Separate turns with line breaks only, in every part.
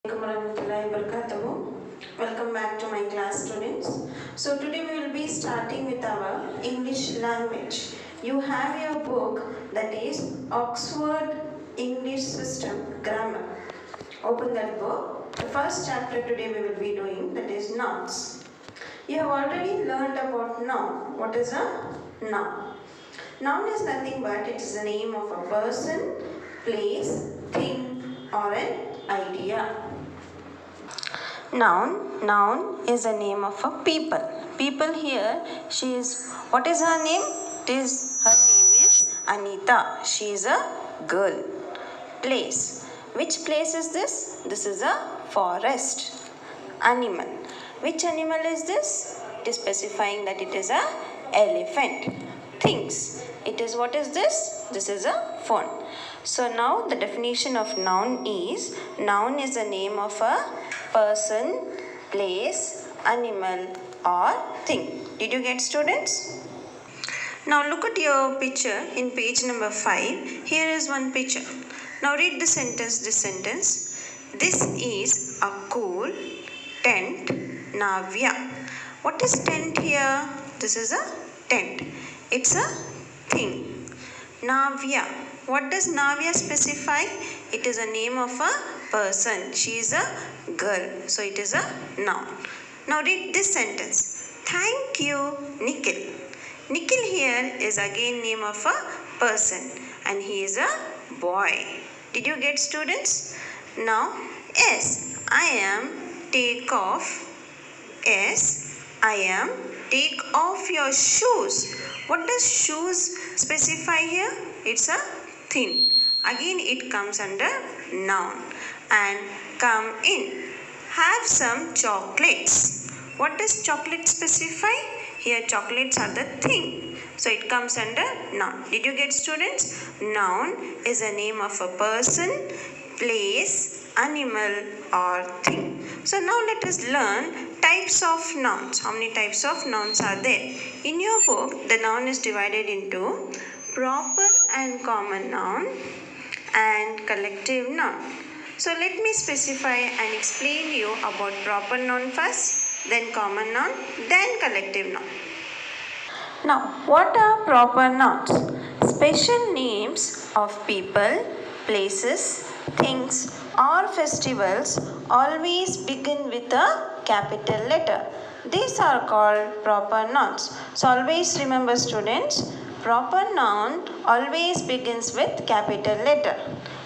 Welcome back to my class, students. So today we will be starting with our English language. You have your book, that is Oxford English System Grammar. Open that book. The first chapter today we will be doing, that is nouns. You have already learned about noun. What is a noun? Noun is nothing but it is the name of a person, place, thing or an idea. Noun is the name of a people. People here, what is her name? Her name is Anita. She is a girl. Place. Which place is this? This is a forest. Animal. Which animal is this? It is specifying that it is a elephant. Things. What is this? This is a phone. So now the definition of noun is the name of a person, place, animal or thing. Did you get, students? Now look at your picture in page number 5. Here is one picture. Now read this sentence. This is a cool tent, Navya. What is tent here? This is a tent. It's a thing. Navya. What does Navya specify? It is a name of a person. She is a girl. So it is a noun. Now read this sentence. Thank you, Nikhil. Nikhil here is again name of a person and he is a boy. Did you get, students? Now, yes, I am take off. Yes, I am take off your shoes. What does shoes specify here? It's a thing. Again it comes under noun. And come in. Have some chocolates. What does chocolate specify? Here chocolates are the thing. So it comes under noun. Did you get, students? Noun is a name of a person, place, animal or thing. So now let us learn types of nouns. How many types of nouns are there? In your book, the noun is divided into proper and common noun and collective noun. So let me specify and explain you about proper noun first, then common noun, then collective noun. Now, what are proper nouns? Special names of people, places, things or festivals always begin with a capital letter. These are called proper nouns. So always remember, students, proper noun always begins with capital letter.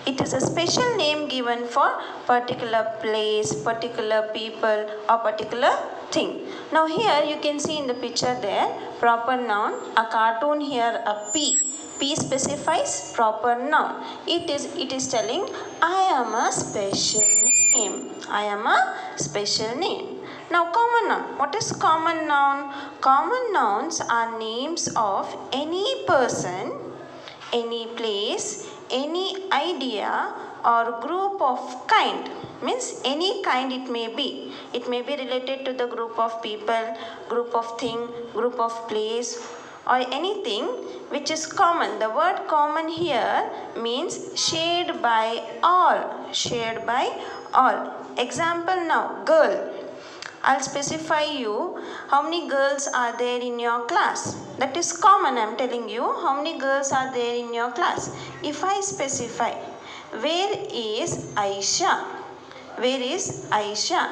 It is a special name given for particular place, particular people or particular thing. Now here you can see in the picture there, proper noun, a cartoon here, a P. P specifies proper noun. It is telling, I am a special name. I am a special name. Now common noun. What is common noun? Common nouns are names of any person, any place, any idea or group of kind. Means any kind it may be. It may be related to the group of people, group of thing, group of place or anything which is common. The word common here means shared by all. Shared by all. Example now, girl. I'll specify you how many girls are there in your class. That is common, I'm telling you. How many girls are there in your class? If I specify, where is Aisha? Where is Aisha?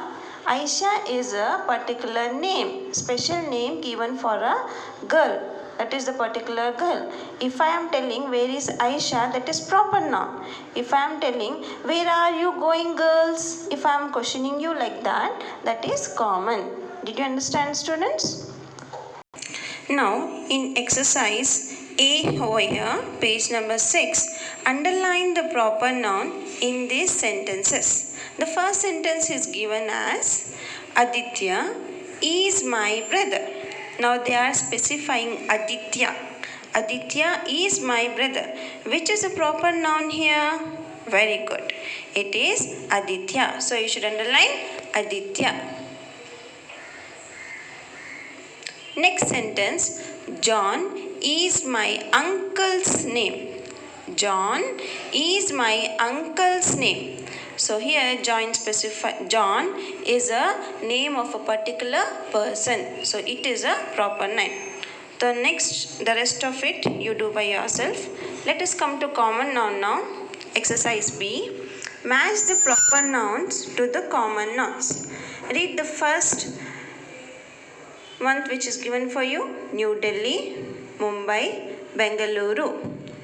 Aisha is a particular name, special name given for a girl. That is the particular girl. If I am telling where is Aisha, that is proper noun. If I am telling where are you going, girls, if I am questioning you like that, that is common. Did you understand, students? Now in exercise A here, page number 6, underline the proper noun in these sentences. The first sentence is given as Aditya is my brother. Now they are specifying Aditya. Aditya is my brother. Which is a proper noun here? Very good. It is Aditya. So you should underline Aditya. Next sentence, John is my uncle's name. John is my uncle's name. So here John is a name of a particular person. So it is a proper noun. The rest of it you do by yourself. Let us come to common noun now. Exercise B. Match the proper nouns to the common nouns. Read the first one which is given for you. New Delhi, Mumbai, Bengaluru.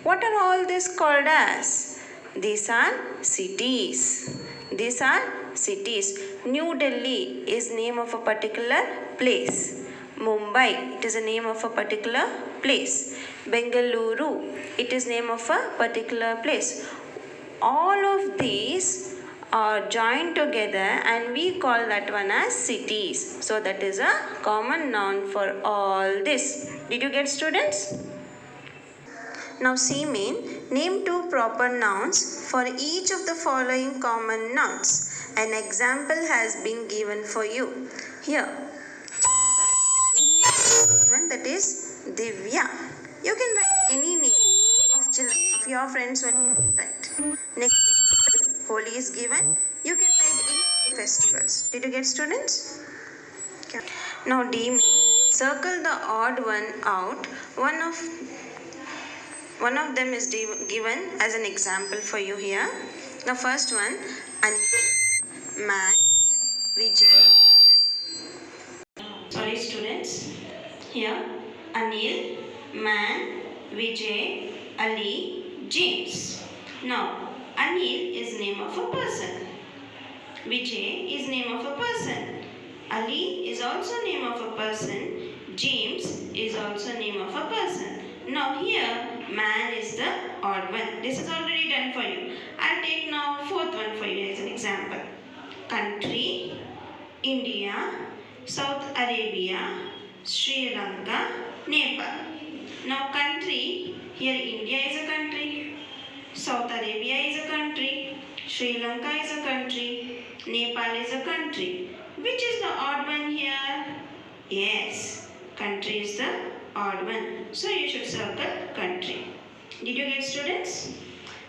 What are all these called as? These are cities. These are cities. New Delhi is name of a particular place. Mumbai, it is a name of a particular place. Bengaluru, it is name of a particular place. All of these are joined together and we call that one as cities. So that is a common noun for all this. Did you get, students? Now see main, name two proper nouns for each of the following common nouns. An example has been given for you. Here, that is Divya. You can write any name of children, of your friends when you write. Next, Holi is given. You can write any festivals. Did you get, students? Okay. Now D, circle the odd one out. One of them is given as an example for you here. The first one, Anil, Man, Vijay. Sorry, students. Here, Anil, Man, Vijay, Ali, James. Now, Anil is name of a person. Vijay is name of a person. Ali is also name of a person. James is also name of a person. Now here, man is the odd one. This is already done for you. I'll take now fourth one for you as an example. Country, India, South Arabia, Sri Lanka, Nepal. Now country, here India is a country, South Arabia is a country, Sri Lanka is a country, Nepal is a country. Which is the odd one here? Yes, country is the odd one. So you should circle country. Did you get, students?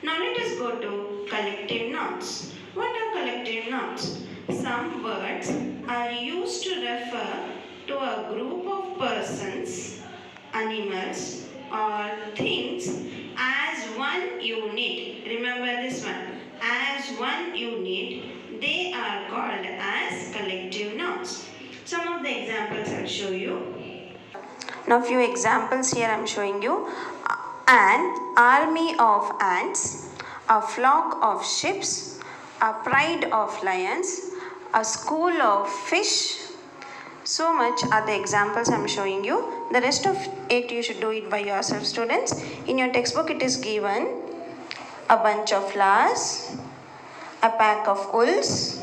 Now let us go to collective nouns. What are collective nouns? Some words are used to refer to a group of persons, animals or things as one unit. Remember this one. As one unit, they are called as collective nouns. Some of the examples I'll show you. Now few examples here I am showing you. An army of ants, a flock of ships, a pride of lions, a school of fish. So much are the examples I am showing you. The rest of it you should do it by yourself, students. In your textbook it is given a bunch of flowers, a pack of wolves,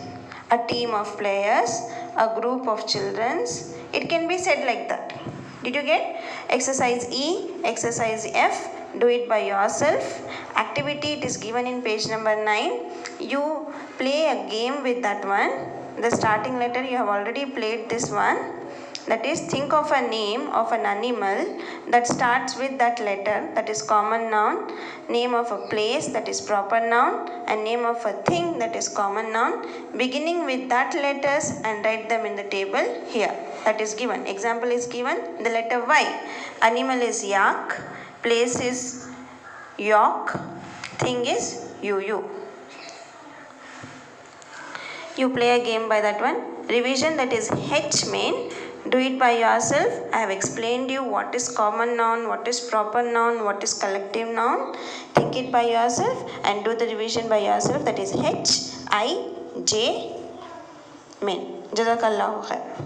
a team of players, a group of children. It can be said like that. Did you get? Exercise E, exercise F. Do it by yourself. Activity it is given in page number 9. You play a game with that one. The starting letter you have already played this one. That is, think of a name of an animal that starts with that letter, that is common noun. Name of a place, that is proper noun. And name of a thing, that is common noun. Beginning with that letters and write them in the table here. That is given. Example is given. The letter Y. Animal is yak. Place is York. Thing is you. You play a game by that one. Revision, that is H main. Do it by yourself. I have explained you what is common noun, what is proper noun, what is collective noun. Think it by yourself and do the revision by yourself. That is H, I, J, main. Jazakallahu khair.